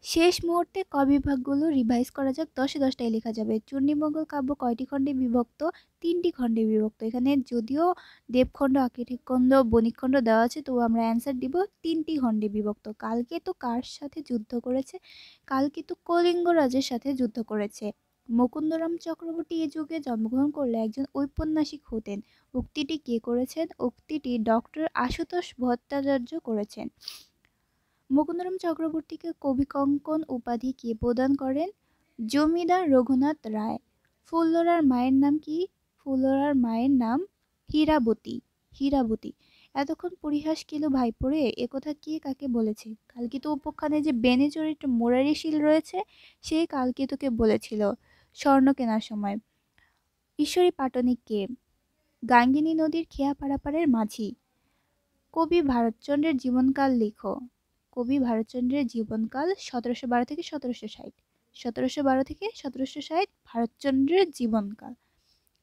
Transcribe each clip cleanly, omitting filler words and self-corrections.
শেষ মুহূর্তে বিভাগগুলো রিভাইজ করা যাক, ১০ এ ১০টায় লেখা যাবে। চণ্ডীমঙ্গল কাব্য কয়টি খণ্ডে বিভক্ত? ৩টি খণ্ডে বিভক্ত। এখানে যদিও দেবখণ্ড, আকৃতিক খণ্ড, বণিক খণ্ড দেওয়া আছে, তো আমরা অ্যান্সার দিব ৩টি খণ্ডে বিভক্ত। কালকেতু কার সাথে যুদ্ধ করেছে? কালকেতু কলিঙ্গ রাজের সাথে যুদ্ধ করেছে। মুকুন্দরাম চক্রবর্তী এ যুগে জন্মগ্রহণ করলে একজন ঔপন্যাসিক হতেন। উক্তিটি কে করেছেন? উক্তিটি ডক্টর আশুতোষ ভট্টাচার্য করেছেন। মুকুন্দরাম চক্রবর্তীকে কবিকঙ্কন উপাধি কে প্রদান করেন? জমিদার রঘুনাথ রায়। ফুল্লরার মায়ের নাম কি? ফুল্লরার মায়ের নাম হীরাবতী। হীরাবতী। এতক্ষণ পরিহাস কিলো ভাই পড়ে একথা কে কাকে বলেছে? কালকেতু উপাখ্যানে যে বেনে চরিত্র মুরারিশীল রয়েছে, সে কালকেতুকে বলেছিল স্বর্ণ কেনার সময়। ঈশ্বরী পাটনিক কে? গাঙ্গিনী নদীর খেয়া পারাপারের মাঝি। কবি ভারতচন্দ্রের জীবনকাল লিখো। কবি ভারতচন্দ্রের জীবনকাল ১৭১২ থেকে ১৭৬০। ১৭১২ থেকে ১৭৬০ ভারতচন্দ্রের জীবনকাল।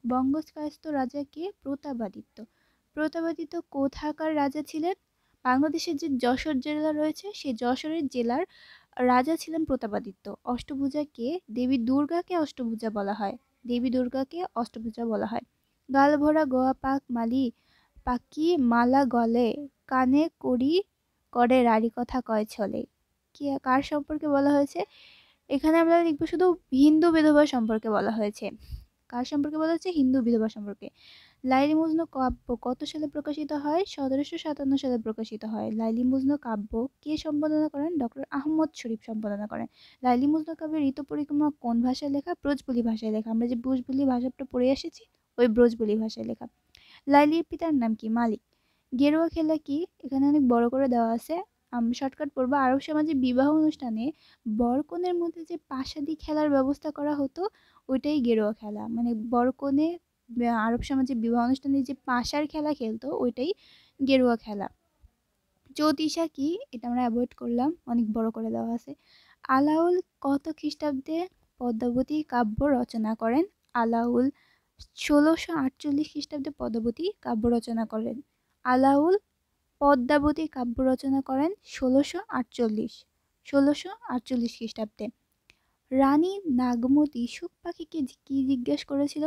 বঙ্গকায়স্থ রাজা কে? প্রতাপাদিত্য। প্রতাপাদিত্য কোথাকার রাজা ছিলেন? বাংলাদেশের যে যশোর জেলা রয়েছে, সেই যশোরের জেলার রাজা ছিলেন প্রতাপাদিত্য। অষ্টভুজা কে? দেবী দুর্গাকে অষ্টভুজা বলা হয়। দেবী দুর্গাকে অষ্টভুজা বলা হয়। গালভরা গোয়া পাক মালি পাকি মালা গলে কানে করি করে রাড়ি কথা কয় ছলে। কি কার সম্পর্কে বলা হয়েছে? এখানে আমরা লিখবো শুধু হিন্দু বিধবা সম্পর্কে বলা হয়েছে। কার সম্পর্কে বলা হচ্ছে? হিন্দু বিধবা সম্পর্কে। লাইলি মজনু কাব্য কত সালে প্রকাশিত হয়? ১৭৫৭ সালে প্রকাশিত হয়। লাইলি মজনু কাব্য কে সম্পাদনা করেন? ডক্টর আহমদ শরীফ সম্পাদনা করেন। লাইলি মজনু কাব্যের ঋতু পরিক্রমা কোন ভাষায় লেখা? ব্রজবুলি ভাষায় লেখা। আমরা যে ব্রজবুলি ভাষাটা পড়ে এসেছি, ওই ব্রজবুলি ভাষায় লেখা। লাইলির পিতার নাম কি? মালিক। গেরুয়া খেলা কি? এখানে অনেক বড় করে দেওয়া আছে, আমরা শর্টকাট পড়বো। আরব সমাজে বিবাহ অনুষ্ঠানে বর কনের মধ্যে যে পাশাদি খেলার ব্যবস্থা করা হতো, ওইটাই গেরুয়া খেলা। মানে বর কনে আরব সমাজে বিবাহ অনুষ্ঠানে যে পাশার খেলা খেলতো, ওইটাই গেরুয়া খেলা। জ্যোতিষা কি? এটা আমরা অ্যাভয়েড করলাম, অনেক বড় করে দেওয়া আছে। আলাউল কত খ্রিস্টাব্দে পদ্মাবতী কাব্য রচনা করেন? আলাউল ১৬৪৮ খ্রিস্টাব্দে পদ্মাবতী কাব্য রচনা করেন। আলাউল পদ্মাবতী কাব্য রচনা করেন ১৬৪৮ খ্রিস্টাব্দে। রানী নাগমতী সুখ পাখিকে কি জিজ্ঞেস করেছিল?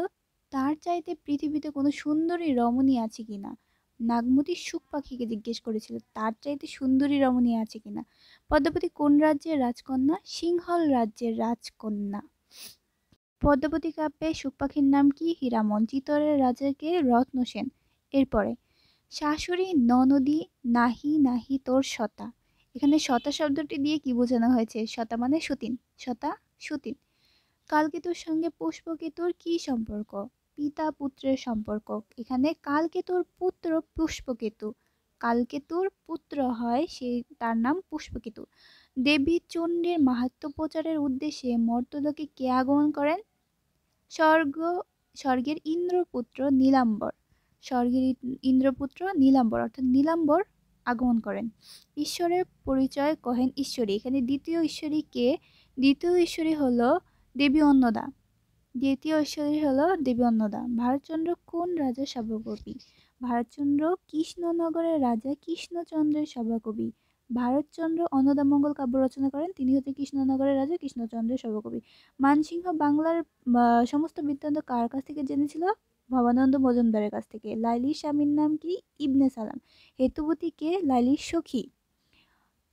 তার চাইতে পৃথিবীতে কোনো সুন্দরী রমণী আছে কিনা। নাগমতী সুখ পাখিকে জিজ্ঞেস করেছিল তার চাইতে সুন্দরী রমণী আছে কিনা। পদ্মাবতী কোন রাজ্যের রাজকন্যা? সিংহল রাজ্যের রাজকন্যা। পদ্মাবতী কাব্যে সুখ পাখির নাম কি? হীরামন। চিতরের রাজাকে? রত্নসেন। এরপরে শাশুড়ি ননদী নাহি নাহি তোর সতা। এখানে সতা শব্দটি দিয়ে কি বোঝানো হয়েছে? সতা মানে সতীন। সতা সতীন। কালকেতুর সঙ্গে পুষ্পকেতুর কি সম্পর্ক? পিতা পুত্রের সম্পর্ক। এখানে কালকেতুর পুত্র পুষ্পকেতু। কালকেতুর পুত্র হয়, সে তার নাম পুষ্পকেতু। দেবী চণ্ডীর মাহাত্ম্য প্রচারের উদ্দেশ্যে মর্ত্যলোকে কে আগমন করেন? স্বর্গ স্বর্গের ইন্দ্রপুত্র নীলাম্বর। স্বর্গের ইন্দ্রপুত্র নীলাম্বর অর্থাৎ নীলাম্বর আগমন করেন। ঈশ্বরের পরিচয় কহেন ঈশ্বরী। এখানে দ্বিতীয় ঈশ্বরী কে? দ্বিতীয় ঈশ্বরী হলো দেবী অন্নদা। দ্বিতীয় ঈশ্বরী হলো দেবী অন্নদা। ভারতচন্দ্র কোন রাজার সভাকবি? ভারতচন্দ্র কৃষ্ণনগরের রাজা কৃষ্ণচন্দ্রের সভাকবি। ভারতচন্দ্র অন্নদামঙ্গল কাব্য রচনা করেন, তিনি হচ্ছে কৃষ্ণনগরের রাজা কৃষ্ণচন্দ্রের সভাকবি। মানসিংহ বাংলার সমস্ত বৃত্তান্ত কার কাছ থেকে জেনেছিল? ভবানন্দ মজুমদারের কাছ থেকে। লাইলির স্বামীর নাম কি? ইবনে সালাম। হেতুবতী কে? লাইলির সখী।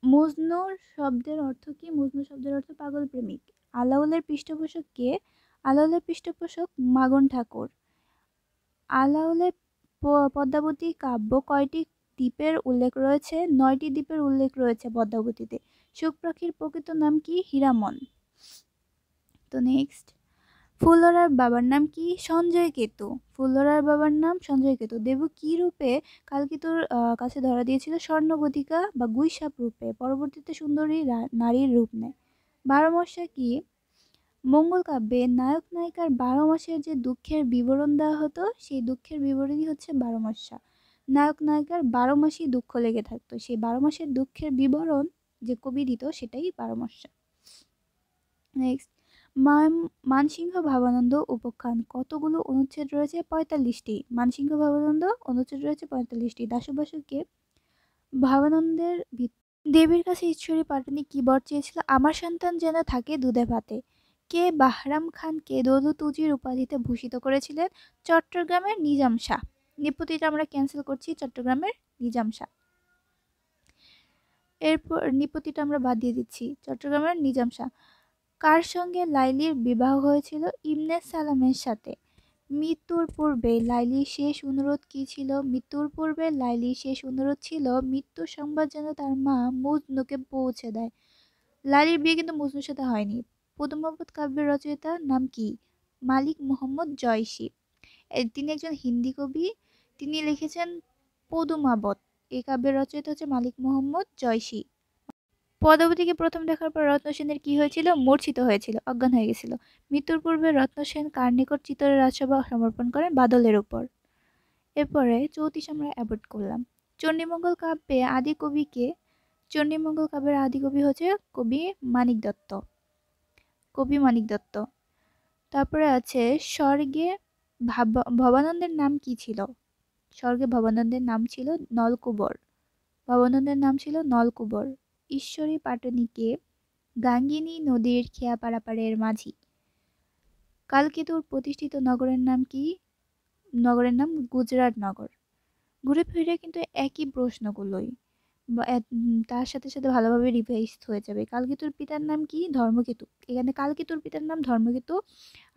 মজনু শব্দের অর্থ কি? মজনু শব্দের অর্থ পাগল প্রেমিক। আলাউলের পৃষ্ঠপোষক কে? আলাউলের পৃষ্ঠপোষক মাগন ঠাকুর। আলাউলের পদ্মাবতী কাব্য কয়টি দ্বীপের উল্লেখ রয়েছে? ৯টি দ্বীপের উল্লেখ রয়েছে পদ্মাবতীতে। সুখ পাখির প্রকৃত নাম কি? হীরামন। তো নেক্সট, ফুল্লরার বাবার নাম কি? সঞ্জয় কেতু। ফুল্লরার বাবার নাম সঞ্জয় কেতু। দেবু কি রূপে কালকেতুর কাছে ধরা দিয়েছিল? স্বর্ণবধিকা বা গুইসাপ রূপে। পরবর্তীতে সুন্দরী নারীর রূপ নেয়। ১২ মশা কি? মঙ্গল কাব্যে নায়ক নায়িকার ১২ মাসের যে দুঃখের বিবরণ দেওয়া হতো, সেই দুঃখের বিবরণই হচ্ছে ১২ মাসা। নায়ক নায়িকার ১২ মাসই দুঃখ লেগে থাকতো, সেই ১২ মাসের দুঃখের বিবরণ যে কবি দিত, সেটাই ১২ মাসা। নেক্সট, মানসিংহ ভাবানন্দ উপাখ্যান কতগুলো অনুচ্ছেদ রয়েছে? ৪৫টি। মানসিংহ ভাবানন্দ অনুচ্ছেদ রয়েছে ৪৫টি। দাশবাসুকে ভাবানন্দের দেবীর কাছে ঈশ্বরী পাটনি কি বর চেয়েছিল? আমার সন্তান যেন থাকে দুধে ভাতে। কে বাহরাম খানকে দৌলত উজির উপাধিতে ভূষিত করেছিলেন? চট্টগ্রামের নিজাম শাহ। নিপতিটা আমরা ক্যান্সেল করছি, চট্টগ্রামের নিজাম শাহ। এরপর নিপতিটা আমরা বাদ দিয়ে দিচ্ছি, চট্টগ্রামের নিজাম শাহ। কার সঙ্গে লাইলির বিবাহ হয়েছিল? ইবনে সালামের সাথে। মৃত্যুর পূর্বে লাইলির শেষ অনুরোধ কি ছিল? মৃত্যুর পূর্বে লাইলির শেষ অনুরোধ ছিল মৃত্যুর সংবাদ যেন তার মা মজনুকে পৌঁছে দেয়। লাইলির বিয়ে কিন্তু মজনুর সাথে হয়নি। পদ্মাবত কাব্যের রচয়িতার নাম কি? মালিক মোহাম্মদ জয়সী। তিনি একজন হিন্দি কবি। তিনি লিখেছেন পদুমাবত। এই কাব্যের রচয়িতা হচ্ছে মালিক মোহাম্মদ জয়সী। পদ্মাবতীকে প্রথম দেখার পর রত্নসেনের কি হয়েছিল? মূর্ছিত হয়েছিল, অজ্ঞান হয়ে গেছিল। মৃত্যুর পূর্বে রত্নসেন কার নিকট চিতরের রাজসভা সমর্পণ করেন? বাদলের উপর। এরপরে 34 আমরা অ্যাভয়েড করলাম। চণ্ডীমঙ্গল কাব্যে আদি কবি কে? চণ্ডীমঙ্গল কাব্যের আদি কবি হচ্ছে কবি মানিক দত্ত। কবি মানিক দত্ত। তারপরে আছে স্বর্গে ভবানন্দের নাম কি ছিল? স্বর্গে ভবানন্দের নাম ছিল নলকুবর। ভবানন্দের নাম ছিল নলকুবর। ঈশ্বরী পাটনীকে গাঙ্গিনী নদীর খেয়া পারাপারের মাঝি। কালকেতুর প্রতিষ্ঠিত নগরের নাম কি? নগরের নাম গুজরাট নগর। ঘুরে ফিরে কিন্তু একই প্রশ্নগুলোই, তার সাথে সাথে ভালোভাবে রিভাইজ হয়ে যাবে। কালকেতুর পিতার নাম কি? ধর্মকেতু। এখানে কালকেতুর পিতার নাম ধর্মকেতু,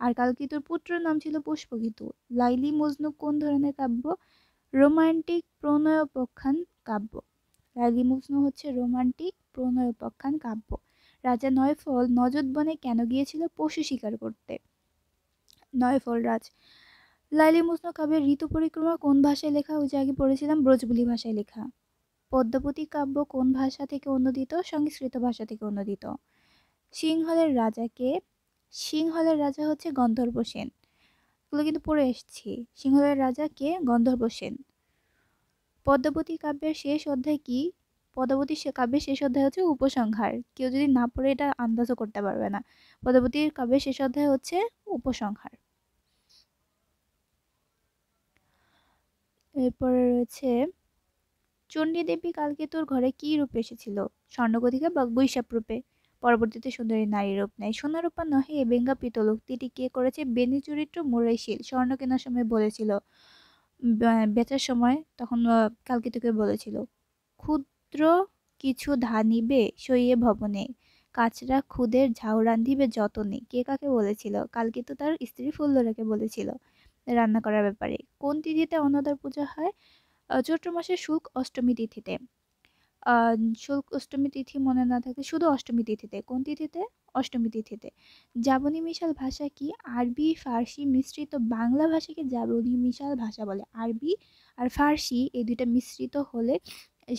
আর কালকেতুর পুত্রের নাম ছিল পুষ্পকেতু। লাইলি মজনু কোন ধরনের কাব্য? রোমান্টিক প্রণয়োপাখ্যান কাব্য। লাইলি মজনু হচ্ছে রোমান্টিক প্রণয়োপাখ্যান কাব্য। রাজা নয়ফল নজদ বনে কেন গিয়েছিল? পশু শিকার করতে। নয়ফল রাজ। লাইলি মজনু কাব্যের ঋতু পরিক্রমা কোন ভাষায় লেখা? ওই যে আগে পড়েছিলাম, ব্রজবুলি ভাষায় লেখা। পদ্মাবতী কাব্য কোন ভাষা থেকে অনূদিত? সংস্কৃত ভাষা থেকে অনূদিত। সিংহলের রাজাকে? সিংহলের রাজা হচ্ছে গন্ধর্ব সেন। এগুলো কিন্তু পড়ে এসেছি। সিংহলের রাজা কে? গন্ধর্ব সেন। পদ্মাবতী কাব্যের শেষ অধ্যায় কি? পদ্মাবতী কাব্যের শেষ অধ্যায় হচ্ছে উপসংহার। কেউ যদি না পড়ে এটা আন্দাজও করতে পারবে না। পদ্মাবতীর কাব্যের শেষ অধ্যায় হচ্ছে উপসংহার। এরপরে রয়েছে চণ্ডী দেবী কালকেতুর ঘরে কি রূপে এসেছিল? স্বর্ণগতিকা বা বৈশাপ রূপে। পরবর্তীতে সুন্দরী নারী রূপ নেয়। সোনারূপা নহে এ বেঙ্গা পিতল উক্তিটি কে করেছে? বেনি চরিত্র মুরাইশীল। স্বর্ণ কেনার সময় বলেছিল, বেচার সময় তখন কালকেতুকে বলেছিল, ক্ষুদ্র কিছু ধানিবে সইয়ে ভবনে, কাচরা খুদের ঝাউ রান্ধিবে যতনে। কে কাকে বলেছিল? কালকেতু তার স্ত্রী ফুল্লরাকে বলেছিল রান্না করার ব্যাপারে। কোন তিথিতে অন্নদার পূজা হয়? চৈত্র মাসের শুল্ক অষ্টমী তিথিতে। শুল্ক অষ্টমী তিথি মনে না থাকে, শুধু অষ্টমী তিথিতে। কোন তিথিতে? অষ্টমী তিথিতে। জাবনি মিশাল ভাষা কি? আরবি ফার্সি মিশ্রিত বাংলা ভাষাকে জাবনি মিশাল ভাষা বলে। আরবি আর ফার্সি এই দুইটা মিশ্রিত হলে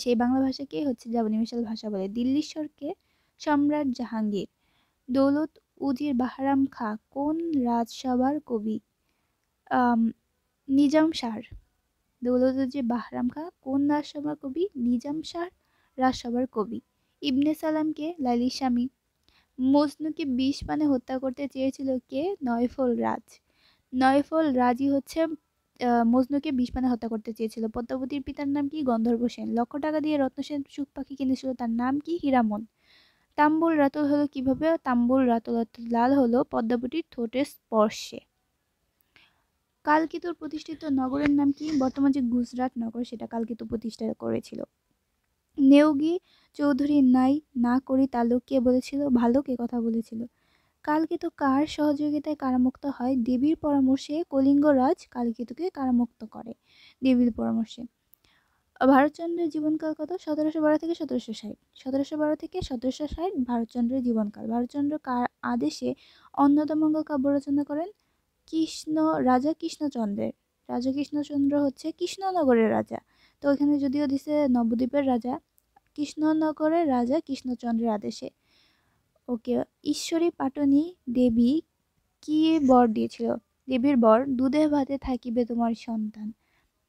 সেই বাংলা ভাষাকে হচ্ছে জাবনি মিশাল ভাষা বলে। দিল্লীশ্বরকে? সম্রাট জাহাঙ্গীর। দৌলত উজির বাহরাম খাঁ কোন রাজসভার কবি? নিজাম শাহ। দৌলত উজির বাহরাম খাঁ কোন রাজসভার কবি? নিজাম শাহ রাজসভার কবি। ইবনে সালামকে? লাইলির স্বামী। মজনুকে বিষ পানে হত্যা করতে চেয়েছিল কে? নয়ফল রাজ। নয়ফল রাজই হচ্ছে মজনুকে বিষ পানে হত্যা করতে চেয়েছিল। পদ্মাবতীর পিতার নাম কি? গন্ধর্ব সেন। লক্ষ টাকা দিয়ে রত্নসেন সুখ পাখি কিনেছিল, তার নাম কি? হীরামন। তাম্বুল রাতল হলো কিভাবে? তাম্বুল রাতল লাল হলো পদ্মাবতীর ঠোঁটের স্পর্শে। কালকেতুর প্রতিষ্ঠিত নগরের নাম কি? বর্তমান যে গুজরাট নগর, সেটা কালকেতু প্রতিষ্ঠা করেছিল। নেওগি চৌধুরী নাই না করি তালুক কে বলেছিল? ভালুক কথা বলেছিল। কালকেতু কার সহযোগিতায় কারামুক্ত হয়? দেবীর পরামর্শে কলিঙ্গরাজ কালকেতুকে কারামুক্ত করে। দেবীর পরামর্শে। ভারতচন্দ্রের জীবনকাল কত? 1712 থেকে 1760। 1712 থেকে 1760 ভারতচন্দ্রের জীবনকাল। ভারতচন্দ্র কার আদেশে অন্নদামঙ্গল কাব্য রচনা করেন? রাজা কৃষ্ণচন্দ্রের। রাজা কৃষ্ণচন্দ্র হচ্ছে কৃষ্ণনগরের রাজা। তো এখানে যদিও দিছে নবদ্বীপের রাজা, কৃষ্ণনগরের রাজা কৃষ্ণচন্দ্রের আদেশে। ওকে। ঈশ্বরী পাটনি দেবী কি বর দিয়েছিল? দেবীর বর দুধে ভাতে থাকিবে তোমার সন্তান।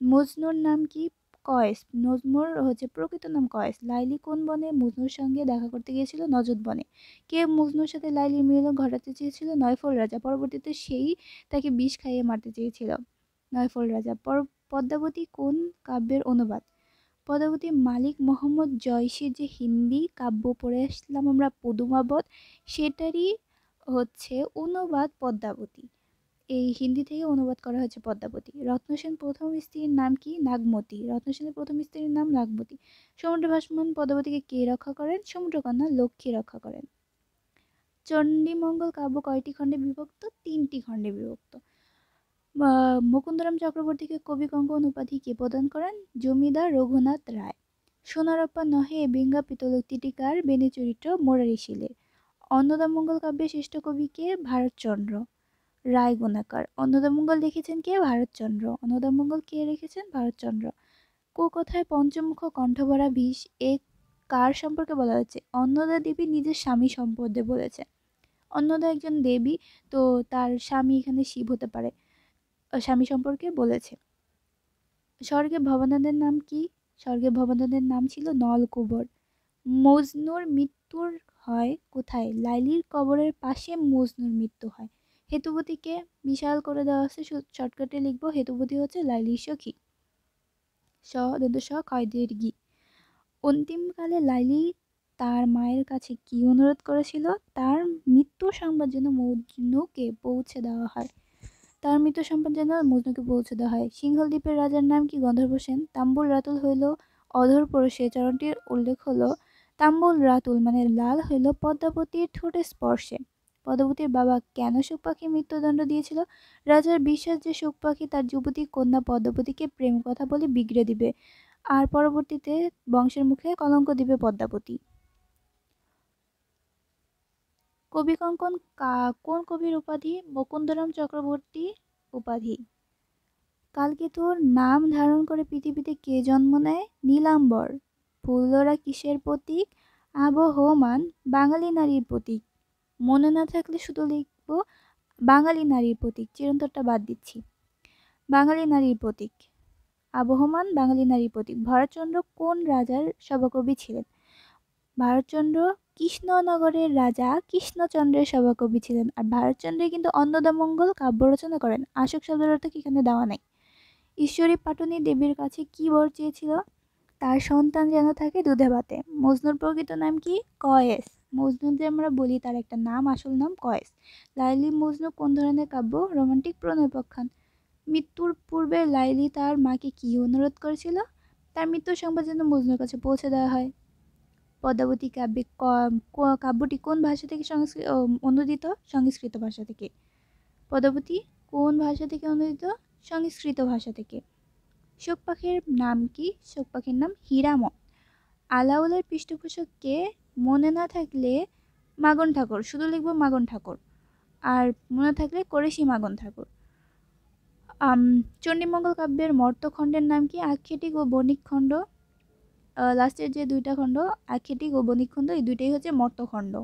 মজনুর নাম কি? কয়েস। মজনুর হচ্ছে প্রকৃত নাম কয়েস। লাইলি কোন বনে মজনুর সঙ্গে দেখা করতে গিয়েছিল? নজদ বনে। কে মজনুর সাথে লাইলির মিলন ঘটাতে চেয়েছিল? নয়ফল রাজা। পরবর্তীতে সেই তাকে বিষ খাইয়ে মারতে চেয়েছিল। নয়ফল রাজা। পদ্মাবতী কোন কাব্যের অনুবাদ? পদ্মাবতী মালিক মোহাম্মদ জয়সীর যে হিন্দি কাব্য পড়ে আসলাম আমরা পদুমাবত, সেটারই হচ্ছে অনুবাদ পদ্মাবতী। এই হিন্দি থেকে অনুবাদ করা হয়েছে পদ্মাবতী। রত্নসেন প্রথম স্ত্রীর নাম কি? নাগমতী। রত্নসেনের প্রথম স্ত্রীর নাম নাগমতী। সমুদ্র ভাসমান পদ্মাবতীকে কে রক্ষা করেন? সমুদ্রকন্যা লক্ষ্মী রক্ষা করেন। চণ্ডীমঙ্গল কাব্য কয়টি খণ্ডে বিভক্ত? 3টি খণ্ডে বিভক্ত। মুকুন্দরাম চক্রবর্তীকে কবি কঙ্কন উপাধি কে প্রদান করেন? জমিদার রঘুনাথ রায়। সোনারপ্পা নহে বেঙ্গা পিতলোত্তিটিকার বেনে চরিত্র মোরারি শিলের। অন্নদামঙ্গল কাব্যের শ্রেষ্ঠ কবি কে? ভারতচন্দ্র রায়গুণাকার। অন্নদামঙ্গল লিখেছেন কে? ভারতচন্দ্র। অন্নদামঙ্গল কে লিখেছেন? ভারতচন্দ্র। কথায় পঞ্চমুখ কণ্ঠভরা বিষ এ কার সম্পর্কে বলা হচ্ছে? অন্নদা দেবী নিজের স্বামী সম্পর্কে বলেছে। অন্নদা একজন দেবী, তো তার স্বামী এখানে শিব হতে পারে, স্বামী সম্পর্কে বলেছে। স্বর্গে ভবানন্দের নাম কি? স্বর্গে ভবানন্দের নাম ছিল নলকুবর। মজনুর মৃত্যুর হয় কোথায়? লাইলির কবরের পাশে মজনুর মৃত্যু হয়। হেতুবতীকে বিশাল করে দেওয়া আছে, শর্টকাটে লিখবো হেতুবতী হচ্ছে লাইলির সখী। কয়দের গি। অন্তিমকালে লাইলি তার মায়ের কাছে কি অনুরোধ করেছিল? তার মৃত্যু সংবাদ যেন মজনুকে পৌঁছে দেওয়া হয়। তার মৃত্যু সংবাদ যেন মজনুকে পৌঁছে দেওয়া হয়। সিংহল দ্বীপের রাজার নাম কি? গন্ধর্ব সেন। তাম্বুল রাতুল হইল অধর পরশে, চরণটির উল্লেখ হলো তাম্বুল রাতুল মানে লাল হইল পদ্মাবতীর ঠোঁটের স্পর্শে। পদ্মাবতীর বাবা কেন শুক পাখি মৃত্যুদণ্ড দিয়েছিল? রাজার বিশ্বাস যে শুক পাখি তার যুবতী কন্যা পদ্মাবতীকে প্রেম কথা বলে বিগড়ে দিবে, আর পরবর্তীতে বংশের মুখে কলঙ্ক দিবে পদ্মাবতী। কবি কঙ্কন কোন কবির উপাধি? মুকুন্দরাম চক্রবর্তী উপাধি। কালকেতুর নাম ধারণ করে পৃথিবীতে কে জন্ম নেয়? নীলাম্বর। ফুলরা কিসের প্রতীক? আবহমান বাঙালি নারীর প্রতীক। মনে না থাকলে শুধু লিখবো বাঙালি নারীর প্রতীক, চিরন্তরটা বাদ দিচ্ছি। বাঙালি নারীর প্রতীক আবহমান বাঙালি নারীর প্রতীক। ভারতচন্দ্র কোন রাজার সভাকবি ছিলেন? ভারতচন্দ্র কৃষ্ণনগরের রাজা কৃষ্ণচন্দ্রের সভাকবি ছিলেন। আর ভারতচন্দ্র কিন্তু অন্নদামঙ্গল কাব্য রচনা করেন। আশোক শব্দের অর্থ কি এখানে দেওয়া নাই। ঈশ্বরী পাটনি দেবীর কাছে কি বর চেয়েছিল? তার সন্তান যেন থাকে দুধে ভাতে। মজনুর প্রকৃত নাম কি? কয়েস। মজনু যে আমরা বলি তার একটা নাম, আসল নাম কয়েস। লাইলি মজনু কোন ধরনের কাব্য? রোমান্টিক প্রণয়পক্ষান। মৃত্যুর পূর্বে লাইলি তার মাকে কি অনুরোধ করেছিল? তার মৃত্যুর সংবাদ যেন মজনুর কাছে পৌঁছে দেওয়া হয়। পদ্মাবতী কাব্যটি কোন ভাষা থেকে অনুদিত? সংস্কৃত ভাষা থেকে। পদ্মাবতী কোন ভাষা থেকে অনুদিত? সংস্কৃত ভাষা থেকে। শোক পাখির নাম কি? শোক পাখির নাম হীরামন। আলাউলের পৃষ্ঠপোষক কে? মনে না থাকলে মাগন ঠাকুর, শুধু লিখবো মাগন ঠাকুর, আর মনে থাকলে করেশি মাগন ঠাকুর। চণ্ডীমঙ্গল কাব্যের মর্তখণ্ডের নাম কি? আক্ষেটিক ও বণিক খণ্ড। লাস্টের যে দুইটা খণ্ড আক্ষেটিক ও বণিক খণ্ড, এই দুইটাই হচ্ছে মর্তখণ্ড,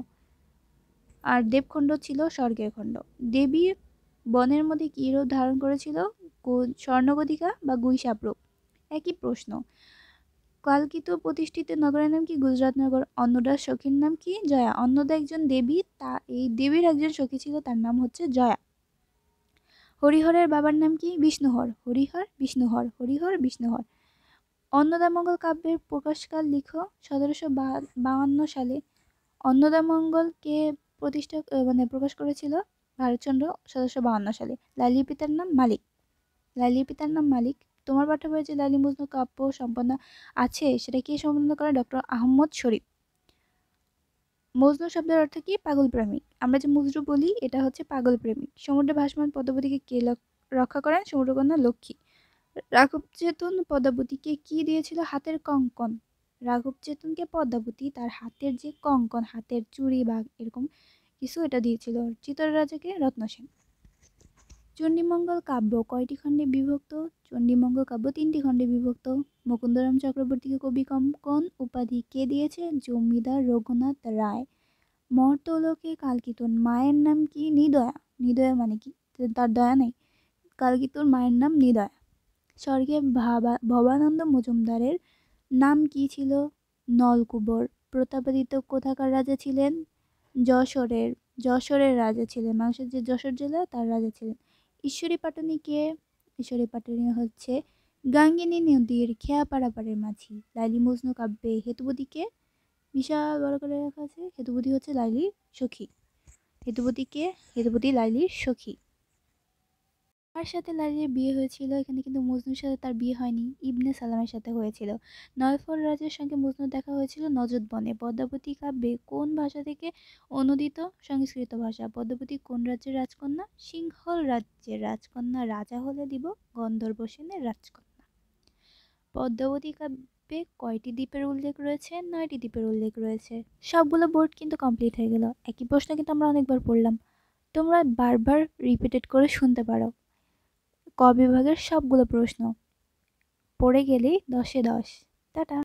আর দেবখণ্ড ছিল স্বর্গের খণ্ড। দেবী বনের মধ্যে কি রূপ ধারণ করেছিল? স্বর্ণগদিকা বা গুইসাপ রূপ। একই প্রশ্ন। কালকিত প্রতিষ্ঠিত নগরের নাম কি? গুজরাট নগর। অন্নদার সখীর নাম কি? জয়া। অন্নদা একজন দেবী, এই দেবীর একজন সখী ছিল, তার নাম হচ্ছে জয়া। হরিহরের বাবার নাম কি? বিষ্ণুহর। হরিহর বিষ্ণুহর, হরিহর বিষ্ণুহর। অন্নদামঙ্গল কাব্যের প্রকাশকাল লিখো। 1752 সালে। অন্নদামঙ্গল কে প্রতিষ্ঠা প্রকাশ করেছিল? ভারতচন্দ্র 1752 সালে। লাইলির পিতার নাম মালিক। লাইলির পিতার নাম মালিক। তোমার পাঠ্য বইয়ে যে লাইলি মজনু কাব্য সম্পন্ন আছে সেটা কে সম্পন্ন করে? ডক্টর আহমদ শরীফ। মজনু শব্দের অর্থ কি? পাগল প্রেমিক। আমরা যে মজনু বলি এটা হচ্ছে পাগল প্রেমিক। সমুদ্রে ভাসমান পদ্মাবতীকে কে রক্ষা করেন? সমুদ্রকন্যা লক্ষ্মী। রাঘব চেতন পদ্মাবতীকে কি দিয়েছিল? হাতের কঙ্কন। রাঘব চেতনকে পদ্মাবতী তার হাতের যে কঙ্কন, হাতের চুড়ি বা এরকম কিছু, এটা দিয়েছিল। চিতর রাজাকে রত্নসেন। চণ্ডীমঙ্গল কাব্য কয়টি খণ্ডে বিভক্ত? চণ্ডীমঙ্গল কাব্য 3টি খণ্ডে বিভক্ত। মুকুন্দরাম চক্রবর্তীকে কবি কঙ্কন উপাধি কে দিয়েছে? জমিদার রঘুনাথ রায়। মর্তলোকে কালকিতুর মায়ের নাম কি? নিদয়া। নিদয়া মানে কি? তার দয়া নেই। কালকিতুর মায়ের নাম নিদয়া। স্বর্গে ভবানন্দ মজুমদারের নাম কি ছিল? নলকুবর। প্রতাপাদিত্য কোথাকার রাজা ছিলেন? যশোরের রাজা ছিলেন। বাংলাদেশের যে যশোর জেলা তার রাজা ছিলেন। ঈশ্বরী পাটনি কে? ঈশ্বরী পাটনি হচ্ছে গাঙ্গিনী নদীর খেয়া পারাপারের মাঝি লাইলি মজনু কাব্যে হেতুবতীকে বিশাল বড় করে লেখা আছে। হেতুবতী হচ্ছে লাইলির সখী। হেতুবতীকে হেতুবতী লাইলির সখী। কার সাথে লাইলির বিয়ে হয়েছিল? এখানে কিন্তু মজনুর সাথে তার বিয়ে হয়নি, ইবনে সালামের সাথে হয়েছিল। নয়ফর রাজের সঙ্গে মজনুর দেখা হয়েছিল নজদ বনে। পদ্মাবতী কাব্যে কোন ভাষা থেকে অনুদিত? সংস্কৃত ভাষা। পদ্মাবতী কোন রাজ্যের রাজকন্যা? সিংহল রাজ্যের রাজকন্যা। রাজা হলে দিব গন্ধর্ব সেনের রাজকন্যা। পদ্মাবতী কাব্যে কয়টি দ্বীপের উল্লেখ রয়েছে? 9টি দ্বীপের উল্লেখ রয়েছে। সবগুলো বোর্ড কিন্তু কমপ্লিট হয়ে গেল। একই প্রশ্ন কিন্তু আমরা অনেকবার পড়লাম, তোমরা বারবার রিপিটেড করে শুনতে পারো। ক বিভাগের সবগুলো প্রশ্ন পড়ে গেলেই 10-এ 10। টাটা।